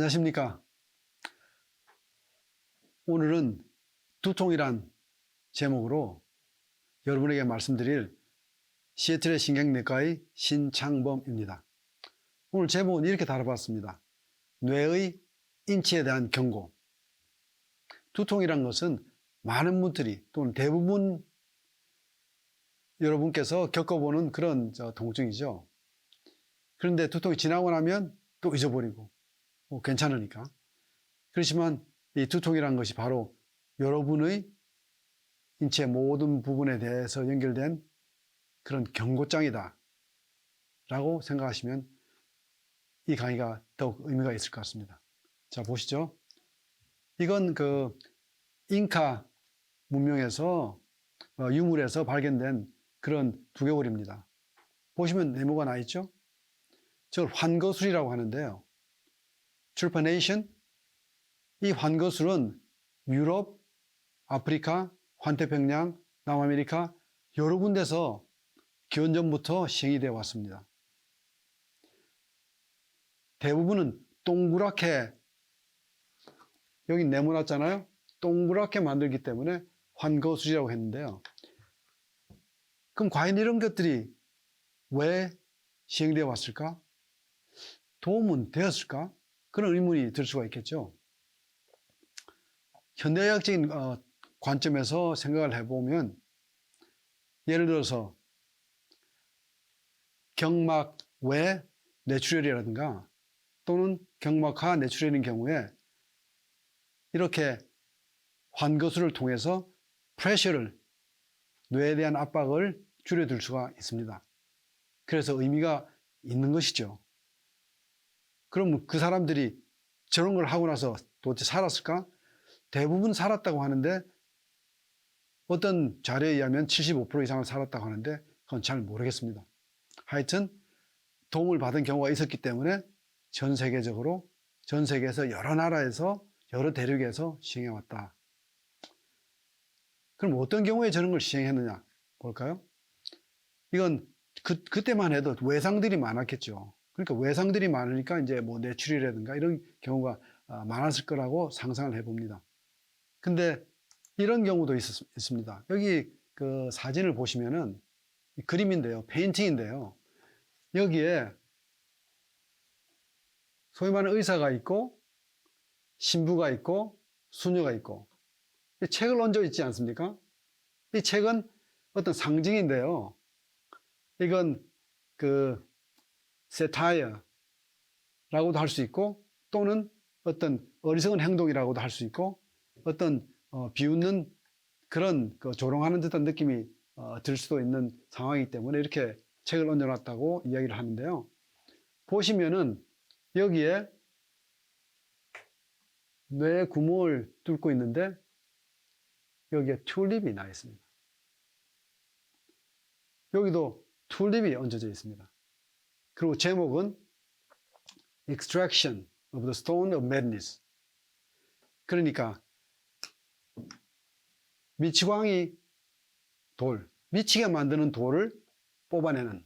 안녕하십니까. 오늘은 두통이란 제목으로 여러분에게 말씀드릴 시애틀의 신경내과의 신창범입니다. 오늘 제목은 이렇게 다뤄봤습니다. 뇌의 인치에 대한 경고. 두통이란 것은 많은 분들이 또는 대부분 여러분께서 겪어보는 그런 통증이죠. 그런데 두통이 지나고 나면 또 잊어버리고 괜찮으니까. 그렇지만 이 두통이라는 것이 바로 여러분의 인체 모든 부분에 대해서 연결된 그런 경고장이다 라고 생각하시면 이 강의가 더욱 의미가 있을 것 같습니다. 자, 보시죠. 이건 잉카 문명에서 유물에서 발견된 그런 두개골입니다. 보시면 네모가 나 있죠. 저걸 환거술이라고 하는데요. trepanation, 이 환거술은 유럽, 아프리카, 환태평양, 남아메리카 여러 군데서 기원전부터 시행이 되어 왔습니다. 대부분은 동그랗게, 여기 네모났잖아요. 동그랗게 만들기 때문에 환거술이라고 했는데요. 그럼 과연 이런 것들이 왜 시행되어 왔을까? 도움은 되었을까? 그런 의문이 들 수가 있겠죠. 현대의학적인 관점에서 생각을 해보면, 예를 들어서 경막 외 뇌출혈이라든가 또는 경막하 뇌출혈인 경우에 이렇게 환거술을 통해서 프레셔를, 뇌에 대한 압박을 줄여들 수가 있습니다. 그래서 의미가 있는 것이죠. 그럼 그 사람들이 저런 걸 하고 나서 도대체 살았을까? 대부분 살았다고 하는데 어떤 자료에 의하면 75% 이상을 살았다고 하는데 그건 잘 모르겠습니다. 하여튼 도움을 받은 경우가 있었기 때문에 전 세계에서 여러 나라에서 여러 대륙에서 시행해왔다. 그럼 어떤 경우에 저런 걸 시행했느냐 볼까요? 이건 그때만 해도 외상들이 많았겠죠. 그러니까 외상들이 많으니까 이제 뭐 뇌출혈이라든가 이런 경우가 많았을 거라고 상상을 해봅니다. 근데 이런 경우도 있습니다. 여기 그 사진을 보시면은 그림인데요. 페인팅인데요. 여기에 소위 말하는 의사가 있고 신부가 있고 수녀가 있고 책을 얹어 있지 않습니까? 이 책은 어떤 상징인데요. 이건 세타이어라고도 할 수 있고 또는 어떤 어리석은 행동이라고도 할 수 있고 어떤 비웃는 그런 조롱하는 듯한 느낌이 들 수도 있는 상황이기 때문에 이렇게 책을 얹어놨다고 이야기를 하는데요. 보시면은 여기에 뇌 구멍을 뚫고 있는데 여기에 튤립이 나 있습니다. 여기도 튤립이 얹어져 있습니다. 그리고 제목은 Extraction of the Stone of Madness. 그러니까 미치광이 미치게 만드는 돌을 뽑아내는.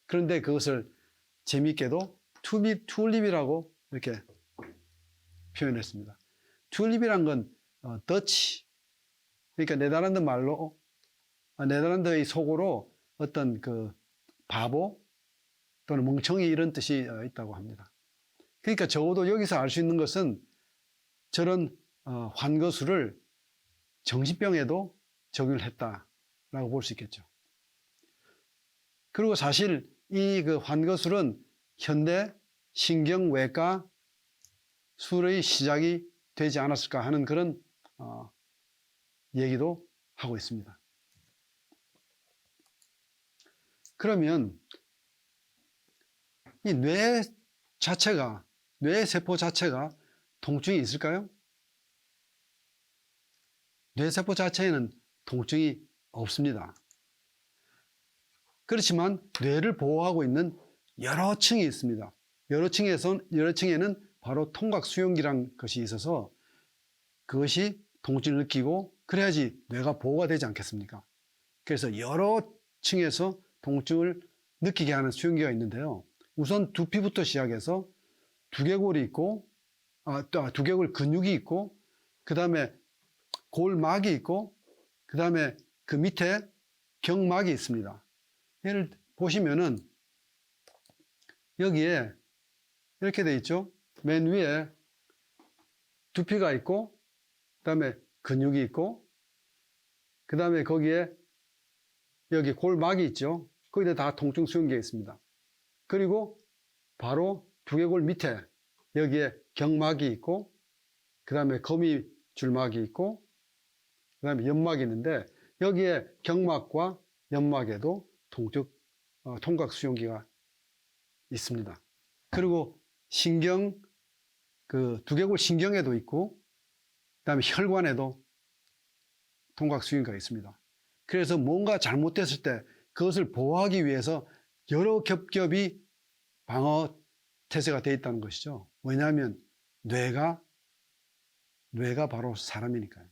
그런데 그것을 재미있게도 튤립이라고 이렇게 표현했습니다. 튤립이란 건 더치, 그러니까 네덜란드 말로, 네덜란드의 속어로 어떤 바보 또는 멍청이 이런 뜻이 있다고 합니다. 그러니까 적어도 여기서 알 수 있는 것은 저런 환거술을 정신병에도 적용을 했다라고 볼 수 있겠죠. 그리고 사실 이 환거술은 현대 신경외과 술의 시작이 되지 않았을까 하는 그런 얘기도 하고 있습니다. 그러면 이 뇌세포 자체가 통증이 있을까요? 뇌세포 자체에는 통증이 없습니다. 그렇지만 뇌를 보호하고 있는 여러 층이 있습니다. 여러 층에는 바로 통각수용기란 것이 있어서 그것이 통증을 느끼고 그래야지 뇌가 보호가 되지 않겠습니까? 그래서 여러 층에서 통증을 느끼게 하는 수용기가 있는데요. 우선 두피부터 시작해서 두개골이 있고 또 두개골 근육이 있고, 그 다음에 골막이 있고, 그 다음에 그 밑에 경막이 있습니다. 얘를 보시면은 여기에 이렇게 돼 있죠. 맨 위에 두피가 있고, 그 다음에 근육이 있고, 그 다음에 거기에 여기 골막이 있죠. 거기에 다 통증 수용기가 있습니다. 그리고 바로 두개골 밑에 여기에 경막이 있고, 그 다음에 거미 줄막이 있고, 그 다음에 연막이 있는데, 여기에 경막과 연막에도 통각 수용기가 있습니다. 그리고 신경, 그 두개골 신경에도 있고, 그 다음에 혈관에도 통각 수용기가 있습니다. 그래서 뭔가 잘못됐을 때 그것을 보호하기 위해서 여러 겹겹이 방어 태세가 되어 있다는 것이죠. 왜냐하면 뇌가 바로 사람이니까요.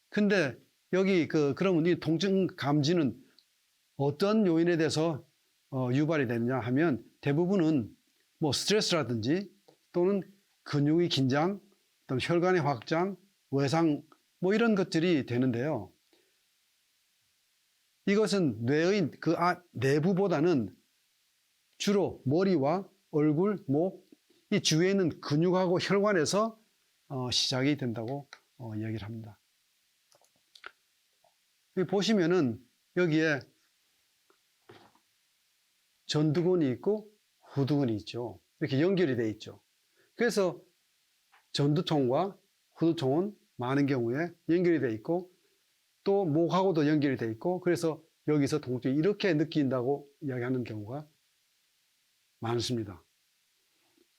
근데 여기 그러면 이 통증 감지는 어떤 요인에 대해서 유발이 되느냐 하면 대부분은 뭐 스트레스라든지 또는 근육의 긴장, 또는 혈관의 확장, 외상 뭐 이런 것들이 되는데요. 이것은 뇌의 내부보다는 주로 머리와 얼굴, 목, 이 주위에 있는 근육하고 혈관에서 시작이 된다고 이야기를 합니다. 여기 보시면은 여기에 전두근이 있고 후두근이 있죠. 이렇게 연결이 되어 있죠. 그래서 전두통과 후두통은 많은 경우에 연결이 되어 있고, 또 목하고도 연결이 되어 있고, 그래서 여기서 통증이 이렇게 느낀다고 이야기하는 경우가 많습니다.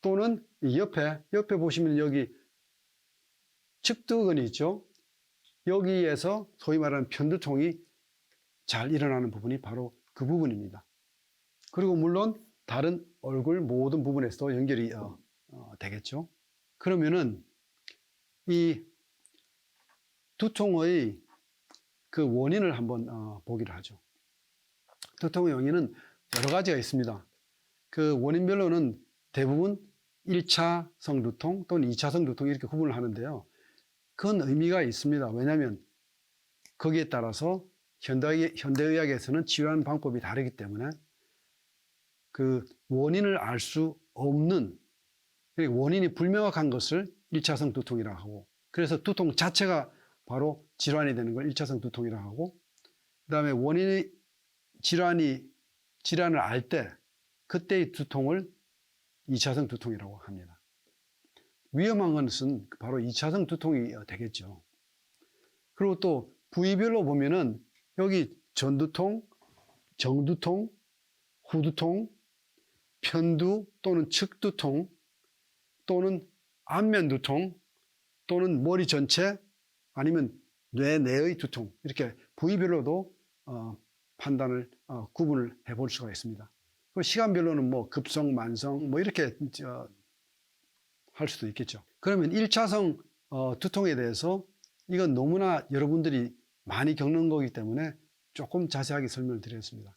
또는 이 옆에 보시면 여기 측두근이 있죠. 여기에서 소위 말하는 편두통이 잘 일어나는 부분이 바로 그 부분입니다. 그리고 물론 다른 얼굴 모든 부분에서도 연결이 되겠죠. 그러면은 이 두통의 그 원인을 한번 보기를 하죠. 두통의 원인은 여러 가지가 있습니다. 그 원인별로는 대부분 1차성 두통 또는 2차성 두통 이렇게 구분을 하는데요. 그건 의미가 있습니다. 왜냐하면 거기에 따라서 현대의학에서는 치료하는 방법이 다르기 때문에 그 원인을 알 수 없는, 원인이 불명확한 것을 1차성 두통이라고 하고, 그래서 두통 자체가 바로 질환이 되는 걸 1차성 두통이라고 하고, 그 다음에 원인이 질환을 알 때 그때의 두통을 2차성 두통이라고 합니다. 위험한 것은 바로 2차성 두통이 되겠죠. 그리고 또 부위별로 보면은 여기 전두통, 정두통, 후두통, 편두 또는 측두통 또는 안면두통 또는 머리 전체 아니면 뇌 내의 두통, 이렇게 부위별로도 판단을 구분을 해볼 수가 있습니다. 시간별로는 뭐 급성, 만성 뭐 이렇게 할 수도 있겠죠. 그러면 1차성 두통에 대해서 이건 너무나 여러분들이 많이 겪는 거기 때문에 조금 자세하게 설명을 드렸습니다.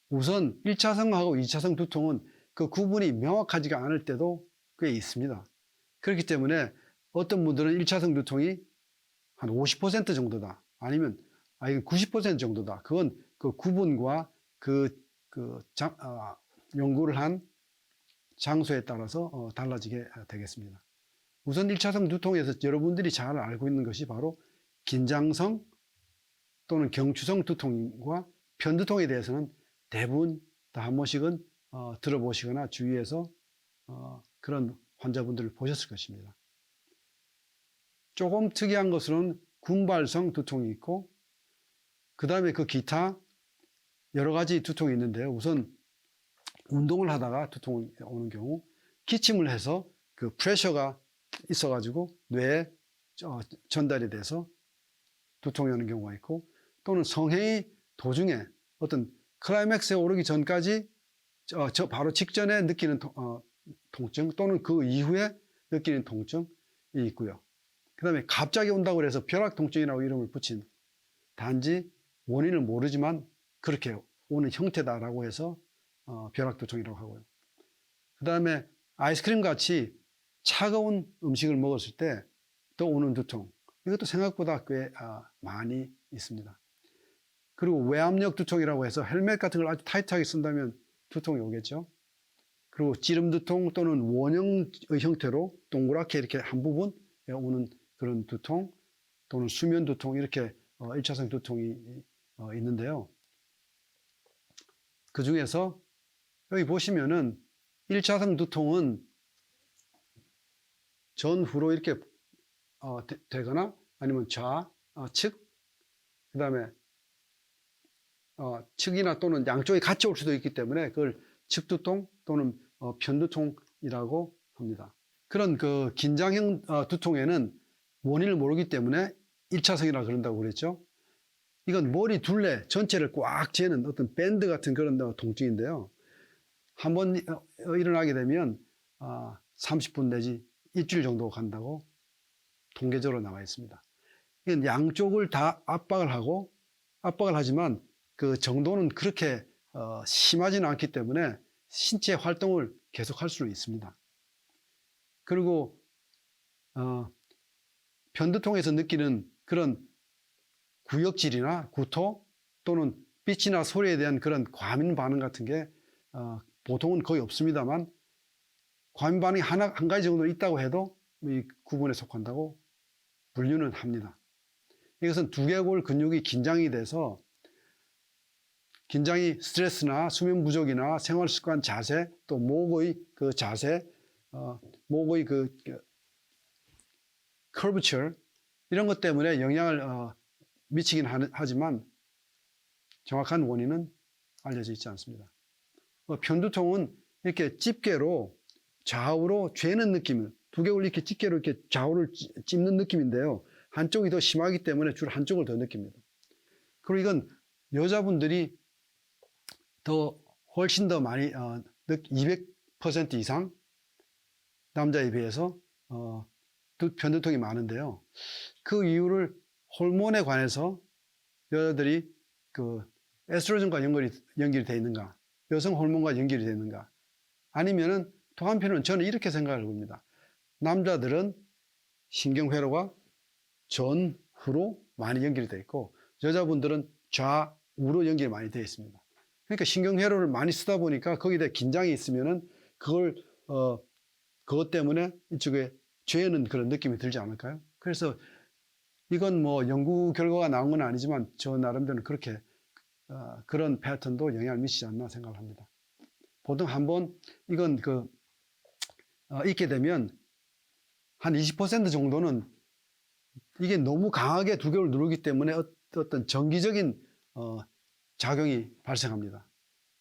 우선 1차성하고 2차성 두통은 그 구분이 명확하지가 않을 때도 꽤 있습니다. 그렇기 때문에 어떤 분들은 1차성 두통이 한 50% 정도다. 아니면 이건 90% 정도다. 그건 그 구분과 연구를 한 장소에 따라서 달라지게 되겠습니다. 우선 1차성 두통에서 여러분들이 잘 알고 있는 것이 바로 긴장성 또는 경추성 두통과 편두통에 대해서는 대부분 다 한 번씩은 들어보시거나 주위에서 그런 환자분들을 보셨을 것입니다. 조금 특이한 것으로는 군발성 두통이 있고, 그 다음에 그 기타 여러 가지 두통이 있는데요. 우선 운동을 하다가 두통이 오는 경우, 기침을 해서 그 프레셔가 있어가지고 뇌에 전달이 돼서 두통이 오는 경우가 있고, 또는 성행위 도중에 어떤 클라이맥스에 오르기 전까지 바로 직전에 느끼는 통증 또는 그 이후에 느끼는 통증이 있고요. 그 다음에 갑자기 온다고 해서 벼락통증이라고 이름을 붙인, 단지 원인을 모르지만 그렇게 오는 형태다라고 해서 벼락두통이라고 하고요. 그 다음에 아이스크림 같이 차가운 음식을 먹었을 때 또 오는 두통. 이것도 생각보다 꽤 많이 있습니다. 그리고 외압력 두통이라고 해서 헬멧 같은 걸 아주 타이트하게 쓴다면 두통이 오겠죠. 그리고 찌름 두통 또는 원형의 형태로 동그랗게 이렇게 한 부분 오는 그런 두통 또는 수면 두통 이렇게 1차성 두통이 있는데요. 그 중에서 여기 보시면은 1차성 두통은 전후로 이렇게 되거나 아니면 좌측 그 다음에 측이나 또는 양쪽이 같이 올 수도 있기 때문에 그걸 측두통 또는 편두통이라고 합니다. 그런 그 긴장형 두통에는 원인을 모르기 때문에 1차성이라고 그런다고 그랬죠. 이건 머리 둘레 전체를 꽉 재는 어떤 밴드 같은 그런 통증인데요. 한번 일어나게 되면 30분 내지 일주일 정도 간다고 통계적으로 나와 있습니다. 이건 양쪽을 다 압박을 하지만 그 정도는 그렇게 심하지는 않기 때문에 신체 활동을 계속할 수 있습니다. 그리고 편두통에서 느끼는 그런 구역질이나 구토 또는 빛이나 소리에 대한 그런 과민 반응 같은 게 보통은 거의 없습니다만 과민 반응이 한 가지 정도 있다고 해도 이 구분에 속한다고 분류는 합니다. 이것은 두개골 근육이 긴장이 돼서 긴장이 스트레스나 수면 부족이나 생활 습관 자세 또 목의 그 자세 목의 그 커브처 이런 것 때문에 영향을 미치긴 하지만 정확한 원인은 알려져 있지 않습니다. 편두통은 이렇게 집게로 좌우로 죄는 느낌을 두개골 이렇게 집게로 이렇게 좌우를 찝는 느낌인데요. 한쪽이 더 심하기 때문에 주로 한쪽을 더 느낍니다. 그리고 이건 여자분들이 훨씬 더 많이 200% 이상 남자에 비해서 편두통이 많은데요. 그 이유를 호르몬에 관해서 여자들이 그 에스트로겐과 연결이 되어 있는가, 여성 호르몬과 연결이 되어 있는가, 아니면은 또 한편은 저는 이렇게 생각을 해봅니다. 남자들은 신경회로가 전후로 많이 연결이 되어 있고 여자분들은 좌우로 연결이 많이 되어 있습니다. 그러니까 신경회로를 많이 쓰다 보니까 거기에 긴장이 있으면은 그것 때문에 이쪽에 죄는 그런 느낌이 들지 않을까요? 그래서 이건 뭐 연구 결과가 나온 건 아니지만 저 나름대로는 그렇게 그런 패턴도 영향을 미치지 않나 생각을 합니다. 보통 한번 이건 있게 되면 한 20% 정도는 이게 너무 강하게 두개골을 누르기 때문에 어떤 정기적인 작용이 발생합니다.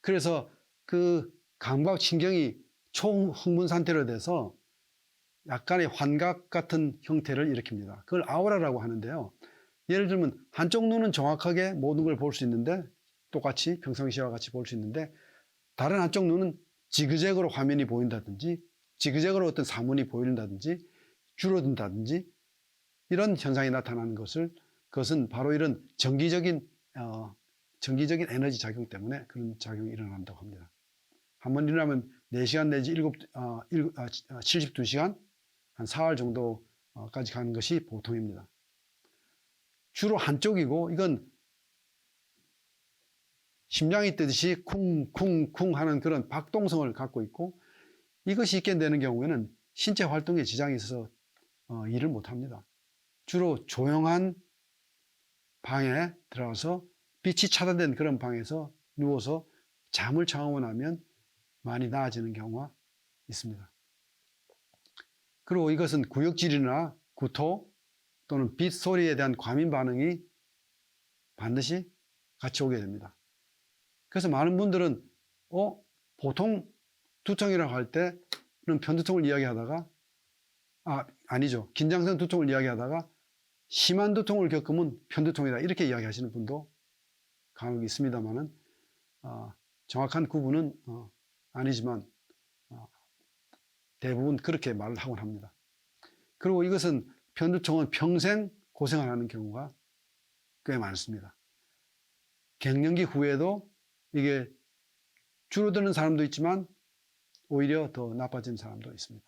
그래서 그 감각신경이 초흥분 상태로 돼서 약간의 환각 같은 형태를 일으킵니다. 그걸 아우라라고 하는데요. 예를 들면 한쪽 눈은 정확하게 모든 걸 볼 수 있는데 똑같이 평상시와 같이 볼 수 있는데 다른 한쪽 눈은 지그재그로 화면이 보인다든지 지그재그로 어떤 사물이 보인다든지 줄어든다든지 이런 현상이 나타나는 그것은 바로 이런 정기적인 에너지 작용 때문에 그런 작용이 일어난다고 합니다. 한번 일어나면 4시간 내지 72시간 한 4월 정도까지 가는 것이 보통입니다. 주로 한쪽이고 이건 심장이 뜨듯이 쿵쿵쿵 하는 그런 박동성을 갖고 있고 이것이 있게 되는 경우에는 신체 활동에 지장이 있어서 일을 못합니다. 주로 조용한 방에 들어가서 빛이 차단된 그런 방에서 누워서 잠을 청하고 나면 많이 나아지는 경우가 있습니다. 그리고 이것은 구역질이나 구토 또는 빛 소리에 대한 과민 반응이 반드시 같이 오게 됩니다. 그래서 많은 분들은 보통 두통이라고 할 때는 편두통을 이야기하다가 아니죠. 긴장성 두통을 이야기하다가 심한 두통을 겪으면 편두통이다 이렇게 이야기하시는 분도 간혹 있습니다만은 정확한 구분은 아니지만 대부분 그렇게 말을 하곤 합니다. 그리고 이것은 편두통은 평생 고생을 하는 경우가 꽤 많습니다. 갱년기 후에도 이게 줄어드는 사람도 있지만 오히려 더 나빠진 사람도 있습니다.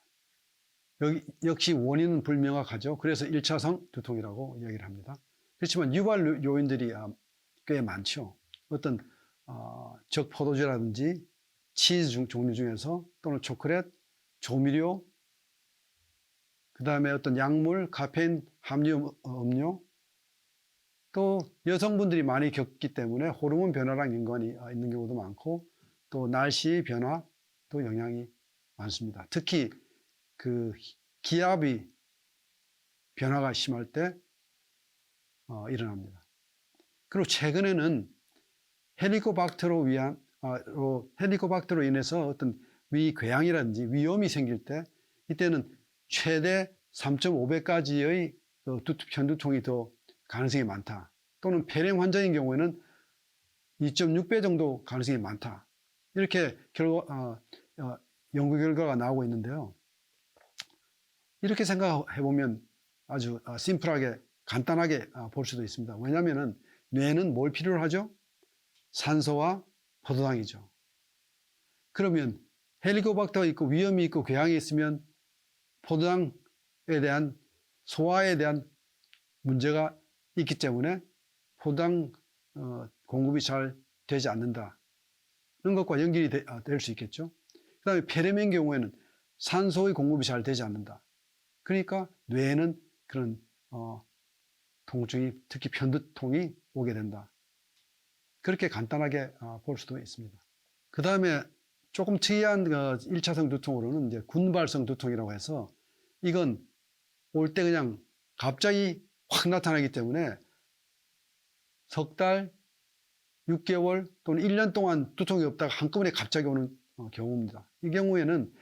여기 역시 원인은 불명확하죠. 그래서 1차성 두통이라고 얘기를 합니다. 그렇지만 유발 요인들이 꽤 많죠. 어떤 적포도주라든지 치즈 종류 중에서 또는 초콜릿, 조미료, 그 다음에 어떤 약물, 카페인 함유 음료, 또 여성분들이 많이 겪기 때문에 호르몬 변화랑 연관이 있는 경우도 많고, 또 날씨 변화도 영향이 많습니다. 특히 그 기압이 변화가 심할 때 일어납니다. 그리고 최근에는 헬리코박터로 인해서 어떤 위궤양이라든지 위염이 생길 때, 이때는 최대 3.5배까지의 편두통이 더 가능성이 많다. 또는 폐렴 환자인 경우에는 2.6배 정도 가능성이 많다. 이렇게 연구 결과가 나오고 있는데요. 이렇게 생각해 보면 아주 심플하게 간단하게 볼 수도 있습니다. 왜냐하면 뇌는 뭘 필요로 하죠? 산소와 포도당이죠. 그러면 헬리코박터가 있고 위염이 있고 궤양이 있으면 포도당에 대한 소화에 대한 문제가 있기 때문에 포도당 공급이 잘 되지 않는다는 것과 연결이 될 수 있겠죠. 그 다음에 폐렴의 경우에는 산소의 공급이 잘 되지 않는다. 그러니까 뇌에는 그런 통증이, 특히 편두통이 오게 된다. 그렇게 간단하게 볼 수도 있습니다. 그 다음에 조금 특이한 1차성 두통으로는 이제 군발성 두통이라고 해서, 이건 올 때 그냥 갑자기 확 나타나기 때문에 석 달, 6개월 또는 1년 동안 두통이 없다가 한꺼번에 갑자기 오는 경우입니다. 이 경우에는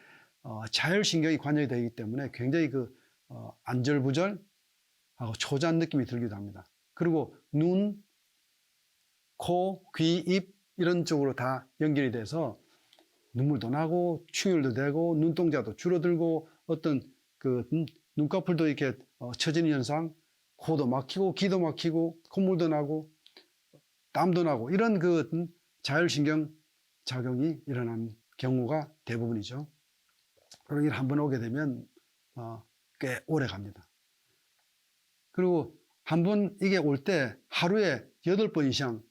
자율신경이 관여가 되기 때문에 굉장히 안절부절하고 초조한 느낌이 들기도 합니다. 그리고 눈, 코, 귀, 입 이런 쪽으로 다 연결이 돼서 눈물도 나고 충혈도 되고 눈동자도 줄어들고 어떤 눈꺼풀도 이렇게 처지는 현상, 코도 막히고 귀도 막히고 콧물도 나고 땀도 나고 이런 자율신경 작용이 일어나는 경우가 대부분이죠. 그리고 한번 오게 되면 꽤 오래 갑니다. 그리고 한번 이게 올 때 하루에 8번 이상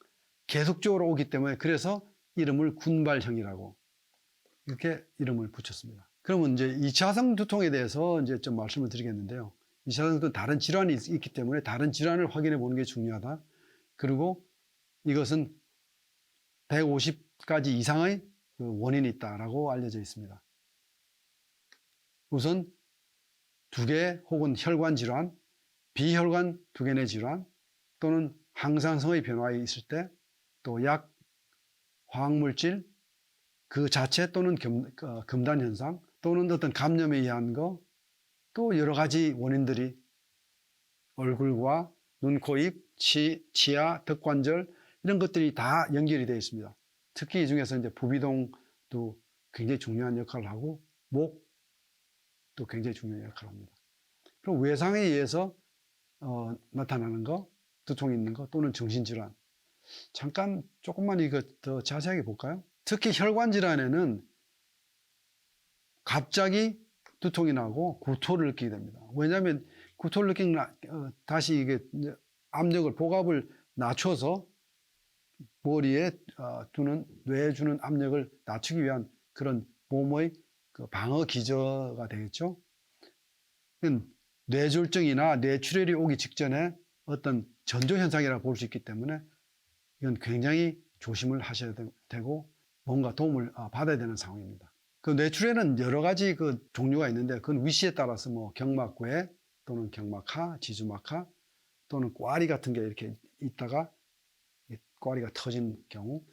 계속적으로 오기 때문에, 그래서 이름을 군발형이라고 이렇게 이름을 붙였습니다. 그러면 이제 2차성 두통에 대해서 이제 좀 말씀을 드리겠는데요. 2차성 두통은 다른 질환이 있기 때문에 다른 질환을 확인해 보는 게 중요하다. 그리고 이것은 150가지 이상의 원인이 있다라고 알려져 있습니다. 우선 2개 혹은 혈관 질환, 비혈관 2개 내 질환, 또는 항산성의 변화가 있을 때, 또 약, 화학물질 그 자체 또는 금단 현상, 또는 어떤 감염에 의한 거, 또 여러 가지 원인들이 얼굴과 눈, 코, 입, 치아, 턱관절 이런 것들이 다 연결이 되어 있습니다. 특히 이 중에서 이제 부비동도 굉장히 중요한 역할을 하고, 목도 굉장히 중요한 역할을 합니다. 그리고 외상에 의해서 나타나는 거, 두통이 있는 거, 또는 정신질환. 잠깐 조금만 이거 더 자세하게 볼까요? 특히 혈관 질환에는 갑자기 두통이 나고 구토를 느끼게 됩니다. 왜냐하면 구토를 느끼면 다시 이게 압력을, 복압을 낮춰서 머리에 뇌에 주는 압력을 낮추기 위한 그런 몸의 방어 기저가 되겠죠. 뇌졸중이나 뇌출혈이 오기 직전에 어떤 전조현상이라고 볼 수 있기 때문에 이건 굉장히 조심을 하셔야 되고 뭔가 도움을 받아야 되는 상황입니다. 뇌출혈은 여러 가지 종류가 있는데, 그건 위치에 따라서 경막괴 또는 경막하, 지주막하 또는 꽈리 같은 게 이렇게 있다가 꽈리가 터진 경우,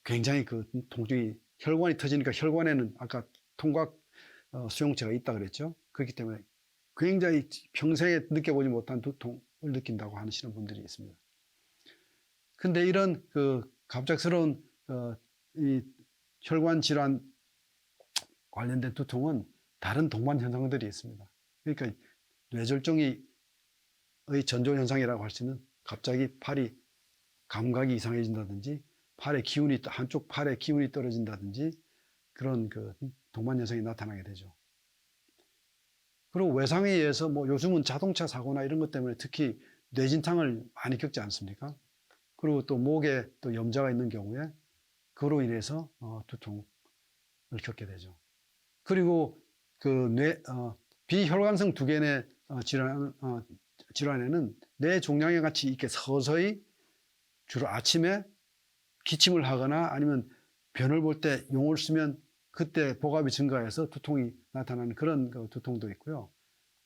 굉장히 통증이, 혈관이 터지니까 혈관에는 아까 통각 수용체가 있다 그랬죠. 그렇기 때문에 굉장히 평생에 느껴보지 못한 두통을 느낀다고 하시는 분들이 있습니다. 근데 이런 갑작스러운 이 혈관 질환 관련된 두통은 다른 동반 현상들이 있습니다. 그러니까 뇌졸중의 전조 현상이라고 할 수 있는, 갑자기 팔이 감각이 이상해진다든지, 한쪽 팔의 기운이 떨어진다든지, 그런 그 동반 현상이 나타나게 되죠. 그리고 외상에 의해서 뭐 요즘은 자동차 사고나 이런 것 때문에 특히 뇌진탕을 많이 겪지 않습니까? 그리고 또 목에 또 염자가 있는 경우에 그로 인해서 두통을 겪게 되죠. 그리고 그 비혈관성 두개내 질환에는 뇌 종양에 같이 이렇게 서서히 주로 아침에 기침을 하거나 아니면 변을 볼 때 용을 쓰면 그때 복압이 증가해서 두통이 나타나는 그런 그 두통도 있고요.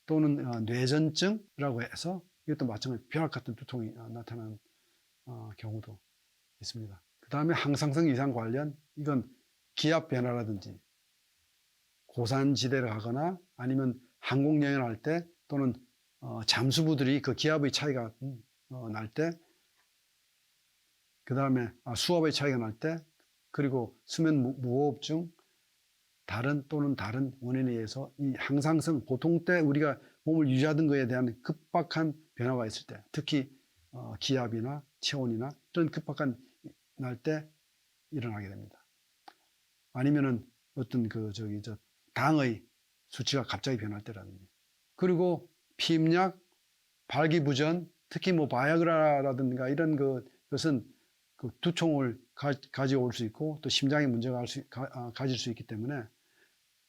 또는 뇌전증이라고 해서 이것도 마찬가지로 벼락 같은 두통이 나타나는 경우도 있습니다. 그 다음에 항상성 이상 관련 이건 기압 변화라든지 고산지대를 가거나 아니면 항공여행을 할 때 또는 잠수부들이 그 기압의 차이가 날 때, 그 다음에 수압의 차이가 날 때, 그리고 수면 무호흡증, 다른 원인에 의해서 이 항상성, 보통 때 우리가 몸을 유지하던 것에 대한 급박한 변화가 있을 때, 특히 기압이나 체온이나 이런 급박한 날 때 일어나게 됩니다. 아니면은 어떤 당의 수치가 갑자기 변할 때라든지. 그리고 피임약, 발기부전, 특히 뭐 바이아그라라든가 이런 것은 그 두통을 가져올 수 있고 또 심장에 문제가 가질 수 있기 때문에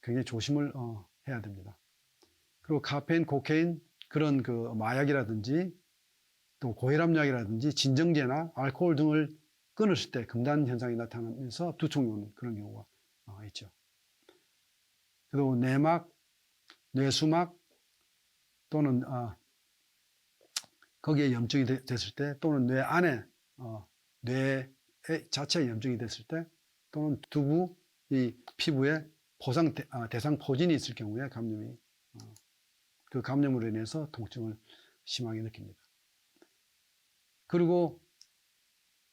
굉장히 조심을 해야 됩니다. 그리고 카페인, 코케인 그런 그 마약이라든지 또 고혈압약이라든지 진정제나 알코올 등을 끊었을 때 금단 현상이 나타나면서 두통이 오는 그런 경우가 있죠. 그리고 내막, 뇌수막 또는 거기에 염증이 됐을 때 또는 뇌 안에 뇌 자체에 염증이 됐을 때 또는 두부, 이 피부에 대상 포진이 있을 경우에 감염이 그 감염으로 인해서 통증을 심하게 느낍니다. 그리고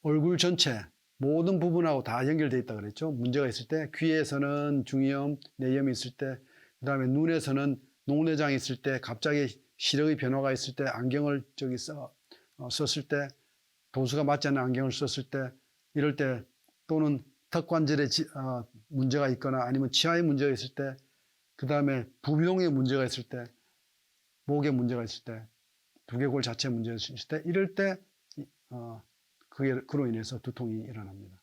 얼굴 전체 모든 부분하고 다 연결되어 있다 그랬죠. 문제가 있을 때 귀에서는 중이염, 내염이 있을 때, 그 다음에 눈에서는 녹내장이 있을 때, 갑자기 시력의 변화가 있을 때, 안경을 썼을 때, 도수가 맞지 않는 안경을 썼을 때, 이럴 때, 또는 턱관절에 문제가 있거나 아니면 치아에 문제가 있을 때, 그 다음에 부비동에 문제가 있을 때, 목에 문제가 있을 때, 두개골 자체에 문제가 있을 때, 이럴 때 그로 인해서 두통이 일어납니다.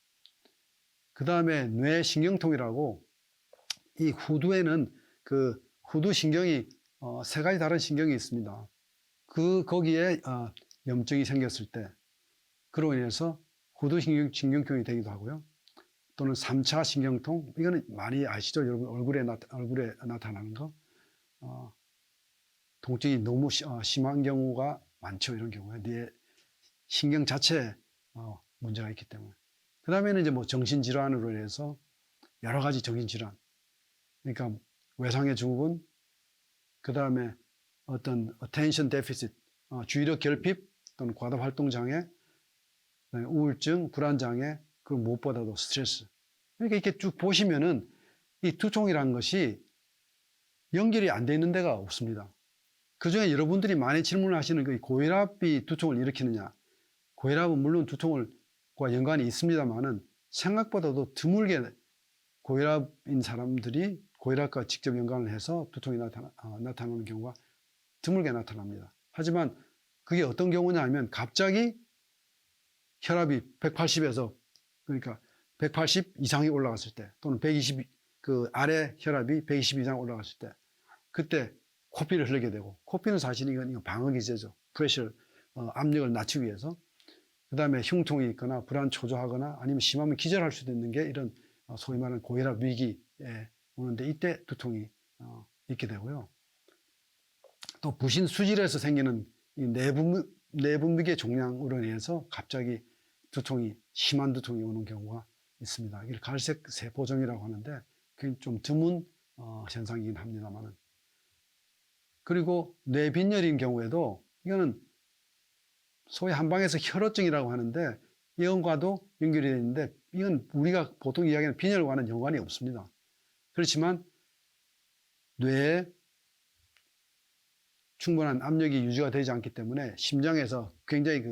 그 다음에 뇌신경통이라고 이 후두에는 그 후두신경이 세 가지 다른 신경이 있습니다. 거기에 염증이 생겼을 때 그로 인해서 후두신경통이 되기도 하고요. 또는 3차 신경통, 이거는 많이 아시죠? 여러분 얼굴에 나타나는 거. 통증이 너무 심한 경우가 많죠. 이런 경우에 뇌 신경 자체에 문제가 있기 때문에. 그 다음에는 이제 뭐 정신질환으로 인해서 여러 가지 정신질환. 그러니까 외상의 증후군, 그 다음에 어떤 attention deficit, 주의력 결핍 또는 과다 활동 장애, 우울증, 불안 장애, 그리고 무엇보다도 스트레스. 그러니까 이렇게 쭉 보시면은 이 두통이라는 것이 연결이 안 돼 있는 데가 없습니다. 그 중에 여러분들이 많이 질문을 하시는 그 고혈압이 두통을 일으키느냐. 고혈압은 물론 두통과 연관이 있습니다만은 생각보다도 드물게 고혈압인 사람들이 고혈압과 직접 연관을 해서 두통이 나타나는 경우가 드물게 나타납니다. 하지만 그게 어떤 경우냐 하면 갑자기 혈압이 180에서 그러니까 180 이상이 올라갔을 때 또는 120 그 아래 혈압이 120 이상 올라갔을 때 그때 코피를 흘리게 되고 코피는 사실 이건 방어기제죠. 프레셔 압력을 낮추기 위해서. 그 다음에 흉통이 있거나 불안 초조하거나 아니면 심하면 기절할 수도 있는 게 이런 소위 말하는 고혈압 위기에 오는데 이때 두통이 있게 되고요. 또 부신 수질에서 생기는 이 내분비계 종양으로 인해서 갑자기 심한 두통이 오는 경우가 있습니다. 이걸 갈색 세포종이라고 하는데 그게 좀 드문 현상이긴 합니다만은. 그리고 뇌빈혈인 경우에도 이거는 소위 한방에서 혈어증이라고 하는데 이것과도 연결이 되어 있는데 이건 우리가 보통 이야기하는 빈혈과는 연관이 없습니다. 그렇지만 뇌에 충분한 압력이 유지가 되지 않기 때문에 심장에서 굉장히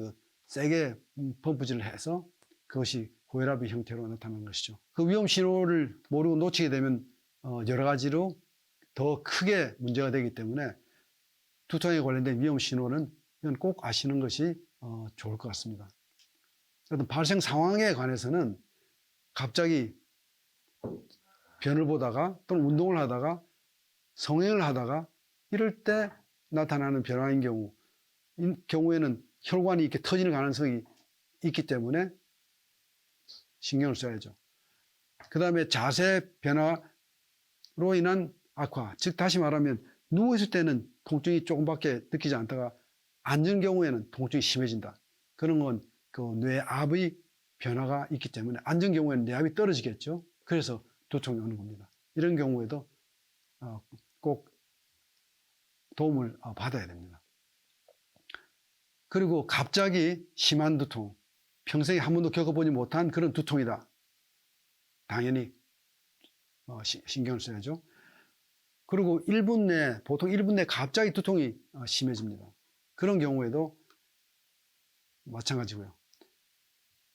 세게 펌프질을 해서 그것이 고혈압의 형태로 나타나는 것이죠. 그 위험 신호를 모르고 놓치게 되면 여러 가지로 더 크게 문제가 되기 때문에 두통에 관련된 위험 신호는 이건 꼭 아시는 것이 좋을 것 같습니다. 어떤 발생 상황에 관해서는 갑자기 변을 보다가 또는 운동을 하다가 성행을 하다가 이럴 때 나타나는 변화인 경우에는 혈관이 이렇게 터지는 가능성이 있기 때문에 신경을 써야죠. 그 다음에 자세 변화로 인한 악화, 즉 다시 말하면 누워있을 때는 통증이 조금밖에 느끼지 않다가 앉은 경우에는 통증이 심해진다. 그런 건 그 뇌압의 변화가 있기 때문에 앉은 경우에는 뇌압이 떨어지겠죠. 그래서 두통이 오는 겁니다. 이런 경우에도 꼭 도움을 받아야 됩니다. 그리고 갑자기 심한 두통, 평생에 한 번도 겪어보지 못한 그런 두통이다. 당연히 신경을 써야죠. 그리고 1분 내, 보통 1분 내 갑자기 두통이 심해집니다. 그런 경우에도 마찬가지고요.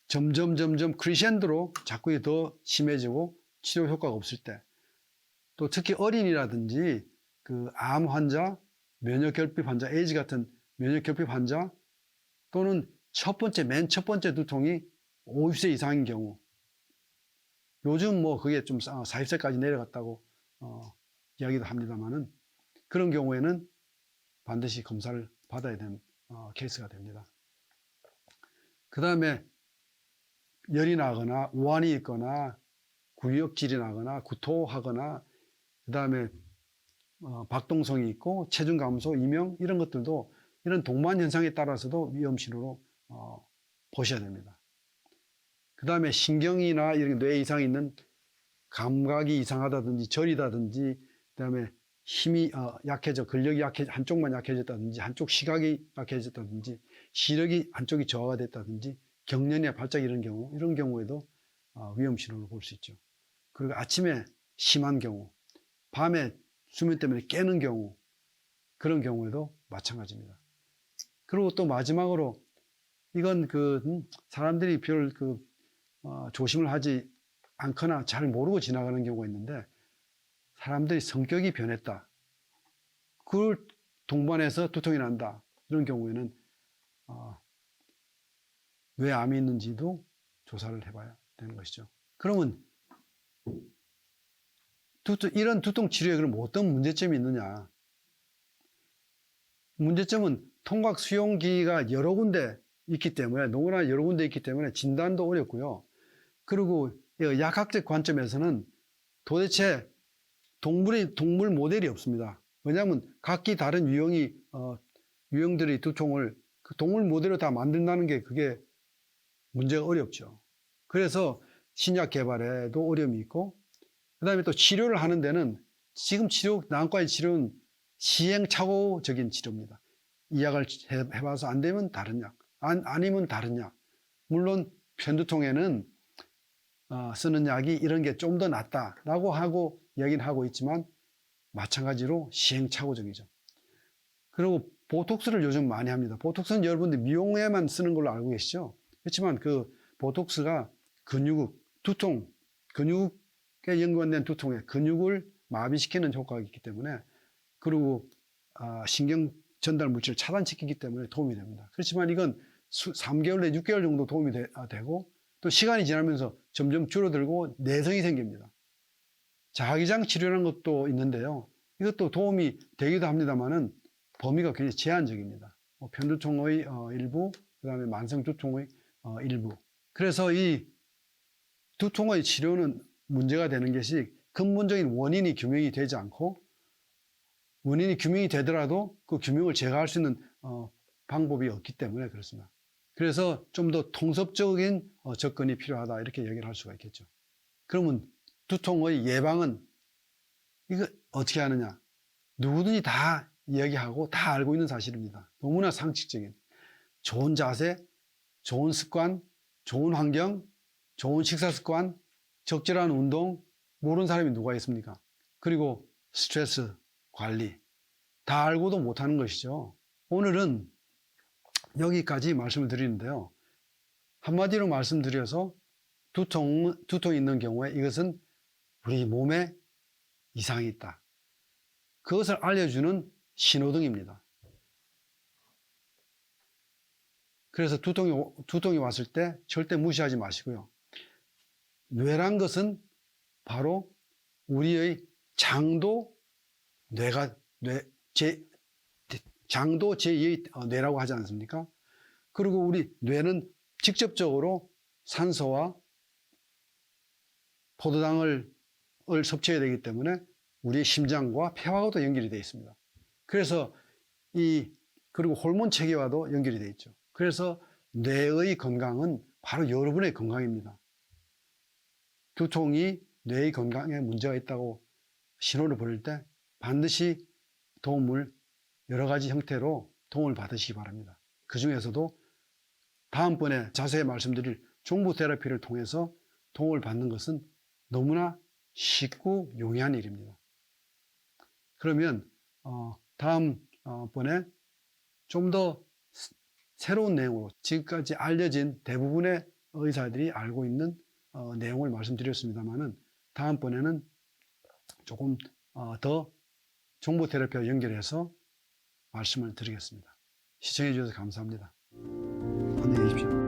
점점 크리셴도로 자꾸 더 심해지고 치료 효과가 없을 때, 또 특히 어린이라든지 그 암 환자, 면역결핍 환자, 에이즈 같은 면역결핍 환자, 또는 맨 첫 번째 두통이 50세 이상인 경우, 요즘 뭐 그게 좀 40세까지 내려갔다고 이야기도 합니다만은, 그런 경우에는 반드시 검사를 받아야 되는 케이스가 됩니다. 그 다음에 열이 나거나 우환이 있거나 구역질이 나거나 구토하거나, 그 다음에 박동성이 있고 체중 감소, 이명, 이런 것들도 이런 동반 현상에 따라서도 위험 신호로 보셔야 됩니다. 그 다음에 신경이나 이런 뇌 이상이 있는 감각이 이상하다든지 저리다든지, 그 다음에 힘이 약해져, 근력이 한쪽만 약해졌다든지, 한쪽 시각이 약해졌다든지, 시력이 한쪽이 저하가 됐다든지, 경련이나 발작 이런 경우에도 위험 신호를 볼 수 있죠. 그리고 아침에 심한 경우, 밤에 수면 때문에 깨는 경우, 그런 경우에도 마찬가지입니다. 그리고 또 마지막으로, 이건 사람들이 별 조심을 하지 않거나 잘 모르고 지나가는 경우가 있는데, 사람들이 성격이 변했다, 그걸 동반해서 두통이 난다, 이런 경우에는 왜 암이 있는지도 조사를 해봐야 되는 것이죠. 그러면 이런 두통 치료에 그럼 어떤 문제점이 있느냐? 문제점은 통각 수용기가 여러 군데 있기 때문에, 누구나 여러 군데 있기 때문에 진단도 어렵고요. 그리고 약학적 관점에서는 도대체 동물 모델이 없습니다. 왜냐하면 각기 다른 유형들의 두통을 그 동물 모델로 다 만든다는 게 그게 문제가 어렵죠. 그래서 신약 개발에도 어려움이 있고, 그 다음에 또 치료를 하는 데는 지금 내과의 치료는 시행착오적인 치료입니다. 이 약을 해봐서 안 되면 다른 약, 아니면 다른 약. 물론 편두통에는 쓰는 약이 이런 게 좀 더 낫다라고 하고 이야기는 하고 있지만, 마찬가지로 시행착오적이죠. 그리고 보톡스를 요즘 많이 합니다. 보톡스는 여러분들 미용에만 쓰는 걸로 알고 계시죠? 그렇지만 그 보톡스가 근육에 연관된 두통에 근육을 마비시키는 효과가 있기 때문에, 그리고 신경 전달 물질을 차단시키기 때문에 도움이 됩니다. 그렇지만 이건 3개월 내 6개월 정도 도움이 되고, 또 시간이 지나면서 점점 줄어들고 내성이 생깁니다. 자기장 치료라는 것도 있는데요. 이것도 도움이 되기도 합니다만은 범위가 굉장히 제한적입니다. 편두통의 일부, 그 다음에 만성 두통의 일부. 그래서 이 두통의 치료는 문제가 되는 것이 근본적인 원인이 규명이 되지 않고, 원인이 규명이 되더라도 그 규명을 제거할 수 있는 방법이 없기 때문에 그렇습니다. 그래서 좀 더 통섭적인 접근이 필요하다, 이렇게 얘기를 할 수가 있겠죠. 그러면 두통의 예방은 이거 어떻게 하느냐? 누구든지 다 이야기하고 다 알고 있는 사실입니다. 너무나 상식적인 좋은 자세, 좋은 습관, 좋은 환경, 좋은 식사 습관, 적절한 운동, 모르는 사람이 누가 있습니까? 그리고 스트레스 관리, 다 알고도 못하는 것이죠. 오늘은 여기까지 말씀을 드리는데요. 한마디로 말씀드려서 두통이 있는 경우에 이것은 우리 몸에 이상이 있다. 그것을 알려주는 신호등입니다. 그래서 두통이 왔을 때 절대 무시하지 마시고요. 뇌란 것은 바로 우리의 장도 장도 제2의 뇌라고 하지 않습니까? 그리고 우리 뇌는 직접적으로 산소와 포도당을 섭취해야 되기 때문에 우리의 심장과 폐와도 연결이 되어 있습니다. 그래서 그리고 호르몬 체계와도 연결이 되어 있죠. 그래서 뇌의 건강은 바로 여러분의 건강입니다. 두통이 뇌의 건강에 문제가 있다고 신호를 보낼 때 반드시 여러 가지 형태로 도움을 받으시기 바랍니다. 그 중에서도 다음번에 자세히 말씀드릴 종부 테라피를 통해서 도움을 받는 것은 너무나 쉽고 용이한 일입니다. 그러면 다음번에 좀 더 새로운 내용으로 지금까지 알려진 대부분의 의사들이 알고 있는 내용을 말씀드렸습니다만은 다음번에는 조금 더 종부 테라피와 연결해서 말씀을 드리겠습니다. 시청해 주셔서 감사합니다. 안녕히 계십시오.